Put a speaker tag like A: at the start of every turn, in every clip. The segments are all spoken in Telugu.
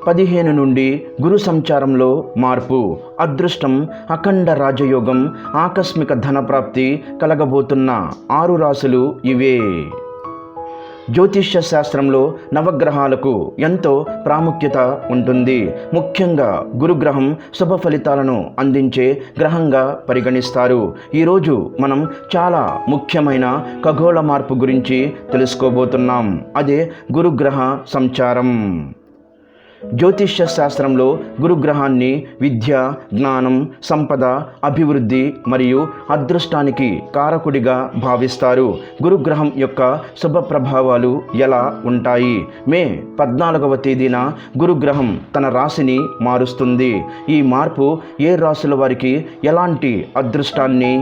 A: 15 నుండి గురు సంచారంలో మార్పు, అదృష్టం, అఖండ రాజయోగం, ఆకస్మిక ధనప్రాప్తి కలగబోతున్న 6 రాశులు ఇవే. జ్యోతిష్య శాస్త్రంలో నవగ్రహాలకు ఎంతో ప్రాముఖ్యత ఉంటుంది. ముఖ్యంగా గురుగ్రహం శుభ ఫలితాలను అందించే గ్రహంగా పరిగణిస్తారు. ఈరోజు మనం చాలా ముఖ్యమైన ఖగోళ మార్పు గురించి తెలుసుకోబోతున్నాం. అదే గురుగ్రహ సంచారం. జ్యోతిష్య శాస్త్రంలో గురుగ్రహాన్ని విద్య, జ్ఞానం, సంపద, అభివృద్ధి మరియు అదృష్టానికి కారకుడిగా భావిస్తారు. గురుగ్రహం యొక్క శుభ ప్రభావాలు ఎలా ఉంటాయి? మే 14వ తేదీన గురుగ్రహం తన రాశిని మారుస్తుంది. ఈ మార్పు ఏ రాశుల వారికి ఎలాంటి అదృష్టాన్ని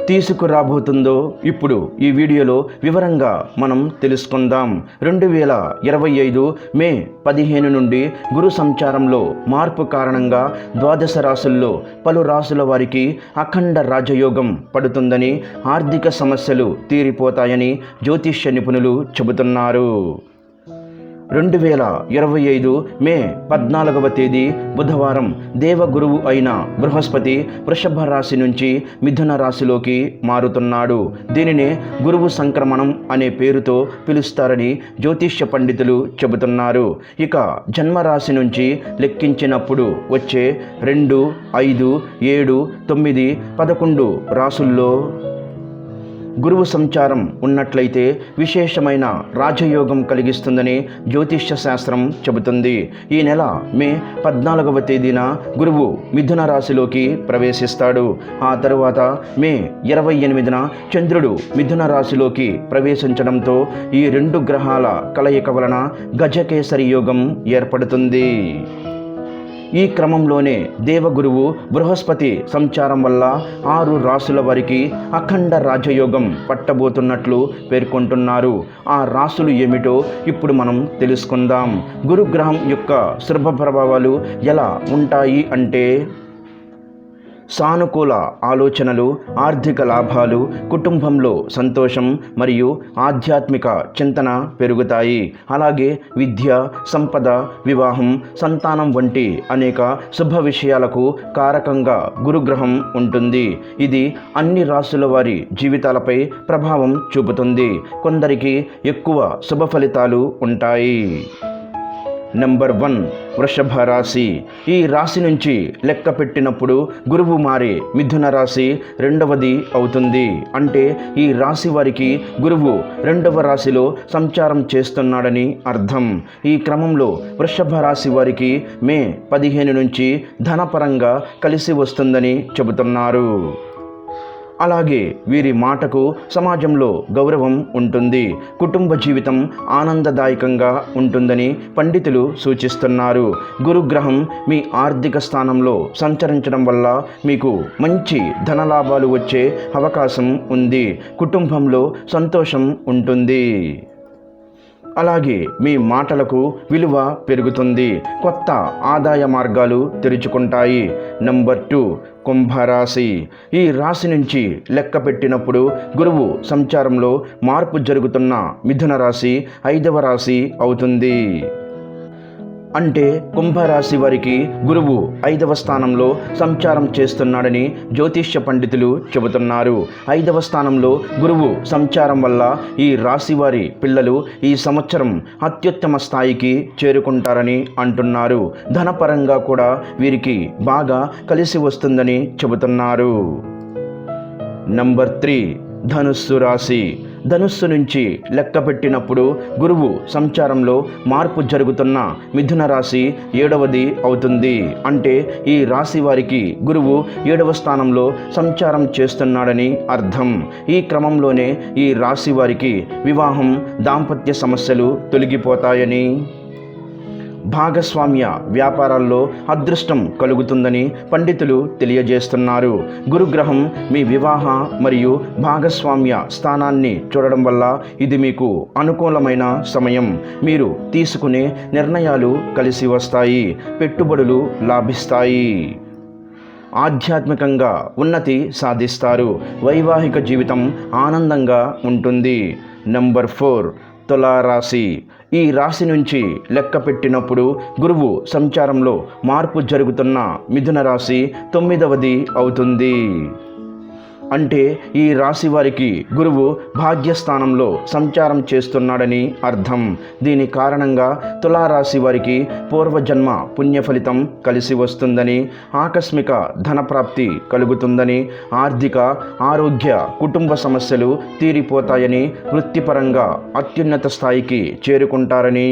A: తీసుకురాబోతుందో ఇప్పుడు ఈ వీడియోలో వివరంగా మనం తెలుసుకుందాం. 2025 మే 15 నుండి గురు సంచారంలో మార్పు కారణంగా ద్వాదశ రాశుల్లో పలు రాశుల వారికి అఖండ రాజయోగం పడుతుందని, ఆర్థిక సమస్యలు తీరిపోతాయని జ్యోతిష్య నిపుణులు చెబుతున్నారు. 2025 మే 14వ తేదీ బుధవారం దేవగురువు అయిన బృహస్పతి వృషభ రాశి నుంచి మిథున రాశిలోకి మారుతున్నాడు. దీనినే గురువు సంక్రమణం అనే పేరుతో పిలుస్తారని జ్యోతిష్య పండితులు చెబుతున్నారు. ఇక జన్మరాశి నుంచి లెక్కించినప్పుడు వచ్చే 2, 5, 7, 9, 11 రాశుల్లో గురువు సంచారం ఉన్నట్లయితే విశేషమైన రాజయోగం కలిగిస్తుందని జ్యోతిష్య శాస్త్రం చెబుతుంది. ఈ నెల మే 14వ తేదీన గురువు మిథున రాశిలోకి ప్రవేశిస్తాడు. ఆ తరువాత మే 28న చంద్రుడు మిథున రాశిలోకి ప్రవేశించడంతో ఈ 2 గ్రహాల కలయిక వలన గజకేసరి యోగం ఏర్పడుతుంది. ఈ క్రమంలోనే దేవగురువు బృహస్పతి సంచారం వల్ల 6 రాశుల వారికి అఖండ రాజయోగం పట్టబోతున్నట్లు పేర్కొంటున్నారు. ఆ రాశులు ఏమిటో ఇప్పుడు మనం తెలుసుకుందాం. గురుగ్రహం యొక్క శుభ ప్రభావాలు ఎలా ఉంటాయి అంటే సానుకూల ఆలోచనలు, ఆర్థిక లాభాలు, కుటుంబంలో సంతోషం మరియు ఆధ్యాత్మిక చింతన పెరుగుతాయి. అలాగే విద్య, సంపద, వివాహం, సంతానం వంటి అనేక శుభ విషయాలకు కారకంగా గురుగ్రహం ఉంటుంది. ఇది అన్ని రాశుల వారి జీవితాలపై ప్రభావం చూపుతుంది. కొందరికి ఎక్కువ శుభ ఫలితాలు ఉంటాయి. నెంబర్ 1 వృషభ రాశి. ఈ రాశి నుంచి లెక్క పెట్టినప్పుడు గురువు మారే మిథున రాశి 2వది అవుతుంది. అంటే ఈ రాశి వారికి గురువు 2వ రాశిలో సంచారం చేస్తున్నాడని అర్థం. ఈ క్రమంలో వృషభ రాశి వారికి మే 15 నుంచి ధనపరంగా కలిసి వస్తుందని చెబుతున్నారు. అలాగే వీరి మాటకు సమాజంలో గౌరవం ఉంటుంది. కుటుంబ జీవితం ఆనందదాయకంగా ఉంటుందని పండితులు సూచిస్తున్నారు. గురుగ్రహం మీ ఆర్థిక స్థానంలో సంచరించడం వల్ల మీకు మంచి ధనలాభాలు వచ్చే అవకాశం ఉంది. కుటుంబంలో సంతోషం ఉంటుంది. అలాగే మీ మాటలకు విలువ పెరుగుతుంది. కొత్త ఆదాయ మార్గాలు తెరుచుకుంటాయి. నెంబర్ 2 కుంభరాశి. ఈ రాశి నుంచి లెక్క పెట్టినప్పుడు గురువు సంచారంలో మార్పు జరుగుతున్న మిథున రాశి 5వ రాశి అవుతుంది. అంటే కుంభరాశి వారికి గురువు 5వ స్థానంలో సంచారం చేస్తున్నాడని జ్యోతిష్య పండితులు చెబుతున్నారు. 5వ స్థానంలో గురువు సంచారం వల్ల ఈ రాశి వారి పిల్లలు ఈ సంవత్సరం అత్యుత్తమ స్థాయికి చేరుకుంటారని అంటున్నారు. ధనపరంగా కూడా వీరికి బాగా కలిసి వస్తుందని చెబుతున్నారు. నంబర్ 3 ధనుస్సు రాశి. ధనుస్సు నుంచి లెక్క పెట్టినప్పుడు గురువు సంచారంలో మార్పు జరుగుతున్న మిథున రాశి 7వది అవుతుంది. అంటే ఈ రాశి వారికి గురువు 7వ స్థానంలో సంచారం చేస్తున్నాడని అర్థం. ఈ క్రమంలోనే ఈ రాశి వారికి వివాహం, దాంపత్య సమస్యలు తొలగిపోతాయని, భాగస్వామ్య వ్యాపారాల్లో అదృష్టం కలుగుతుందని పండితులు తెలియజేస్తున్నారు. గురుగ్రహం మీ వివాహ మరియు భాగస్వామ్య స్థానాన్ని చూడడం వల్ల ఇది మీకు అనుకూలమైన సమయం. మీరు తీసుకునే నిర్ణయాలు కలిసి వస్తాయి. పెట్టుబడులు లాభిస్తాయి. ఆధ్యాత్మికంగా ఉన్నతి సాధిస్తారు. వైవాహిక జీవితం ఆనందంగా ఉంటుంది. నంబర్ 4 తులారాశి. ఈ రాశి నుంచి లెక్క పెట్టినప్పుడు గురువు సంచారంలో మార్పు జరుగుతున్న మిథున రాశి 9వది అవుతుంది. అంటే ఈ రాశి వారికి గురువు భాగ్యస్థానంలో సంచారం చేస్తున్నాడని అర్థం. దీని కారణంగా తులారాశి వారికి పూర్వజన్మ పుణ్యఫలితం కలిసి వస్తుందని, ఆకస్మిక ధనప్రాప్తి కలుగుతుందని, ఆర్థిక ఆరోగ్య కుటుంబ సమస్యలు తీరిపోతాయని, వృత్తిపరంగా అత్యున్నత స్థాయికి చేరుకుంటారని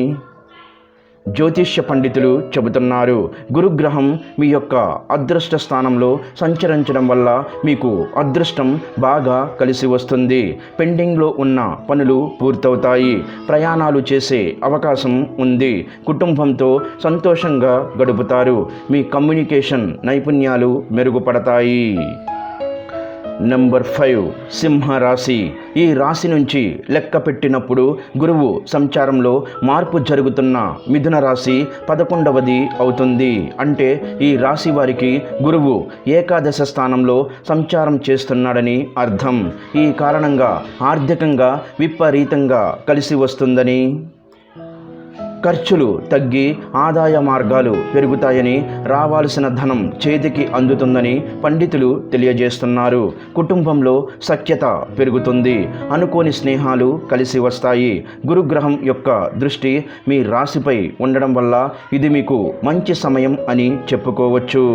A: జ్యోతిష్య పండితులు చెబుతున్నారు. గురుగ్రహం మీ యొక్క అదృష్ట స్థానంలో సంచరించడం వల్ల మీకు అదృష్టం బాగా కలిసి వస్తుంది. పెండింగ్లో ఉన్న పనులు పూర్తవుతాయి. ప్రయాణాలు చేసే అవకాశం ఉంది. కుటుంబంతో సంతోషంగా గడుపుతారు. మీ కమ్యూనికేషన్ నైపుణ్యాలు మెరుగుపడతాయి. నెంబర్ 5 సింహరాశి. ఈ రాశి నుంచి లెక్క పెట్టినప్పుడు గురువు సంచారంలో మార్పు జరుగుతున్న మిథున రాశి 11వది అవుతుంది. అంటే ఈ రాశి వారికి గురువు ఏకాదశ స్థానంలో సంచారం చేస్తున్నాడని అర్థం. ఈ కారణంగా ఆర్థికంగా విపరీతంగా కలిసి వస్తుందని, ఖర్చులు తగ్గి ఆదాయ మార్గాలు పెరుగుతాయని, రావాల్సిన ధనం చేతికి అందుతుందని పండితులు తెలియజేస్తున్నారు. కుటుంబంలో సఖ్యత పెరుగుతుంది. అనుకోని స్నేహాలు కలిసి వస్తాయి. గురుగ్రహం యొక్క దృష్టి మీ రాశిపై ఉండడం వల్ల ఇది మీకు మంచి సమయం అని చెప్పుకోవచ్చు.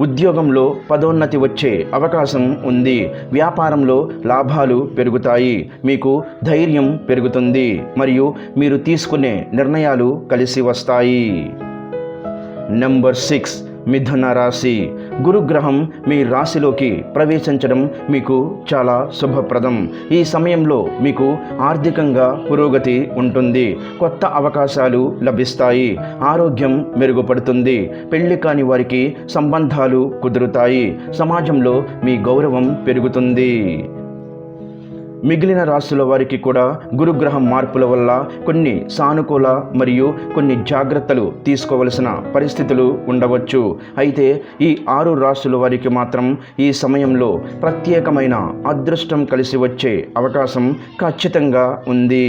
A: ఉద్యోగంలో పదోన్నతి వచ్చే అవకాశం ఉంది. వ్యాపారంలో లాభాలు పెరుగుతాయి. మీకు ధైర్యం పెరుగుతుంది మరియు మీరు తీసుకునే నిర్ణయాలు కలిసి వస్తాయి. నెంబర్ 6 మిథున రాశి. గురుగ్రహం మీ రాశిలోకి ప్రవేశించడం మీకు చాలా శుభప్రదం. ఈ సమయంలో మీకు ఆర్థికంగా పురోగతి ఉంటుంది. కొత్త అవకాశాలు లభిస్తాయి. ఆరోగ్యం మెరుగుపడుతుంది. పెళ్లి కాని వారికి సంబంధాలు కుదురుతాయి. సమాజంలో మీ గౌరవం పెరుగుతుంది. మిగిలిన రాశుల వారికి కూడా గురుగ్రహం మార్పుల వల్ల కొన్ని సానుకూల మరియు కొన్ని జాగ్రత్తలు తీసుకోవలసిన పరిస్థితులు ఉండవచ్చు. అయితే ఈ 6 రాశుల వారికి మాత్రం ఈ సమయంలో ప్రత్యేకమైన అదృష్టం కలిసి వచ్చే అవకాశం ఖచ్చితంగా ఉంది.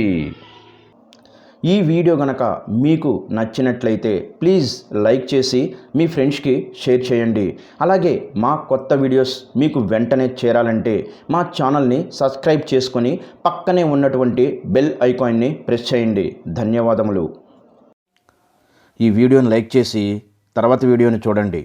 A: ఈ వీడియో గనక మీకు నచ్చినట్లయితే ప్లీజ్ లైక్ చేసి మీ ఫ్రెండ్స్కి షేర్ చేయండి. అలాగే మా కొత్త వీడియోస్ మీకు వెంటనే చేరాలంటే మా ఛానల్ని సబ్స్క్రైబ్ చేసుకొని పక్కనే ఉన్నటువంటి బెల్ ఐకాన్ని ప్రెస్ చేయండి. ధన్యవాదములు. ఈ వీడియోని లైక్ చేసి తర్వాత వీడియోని చూడండి.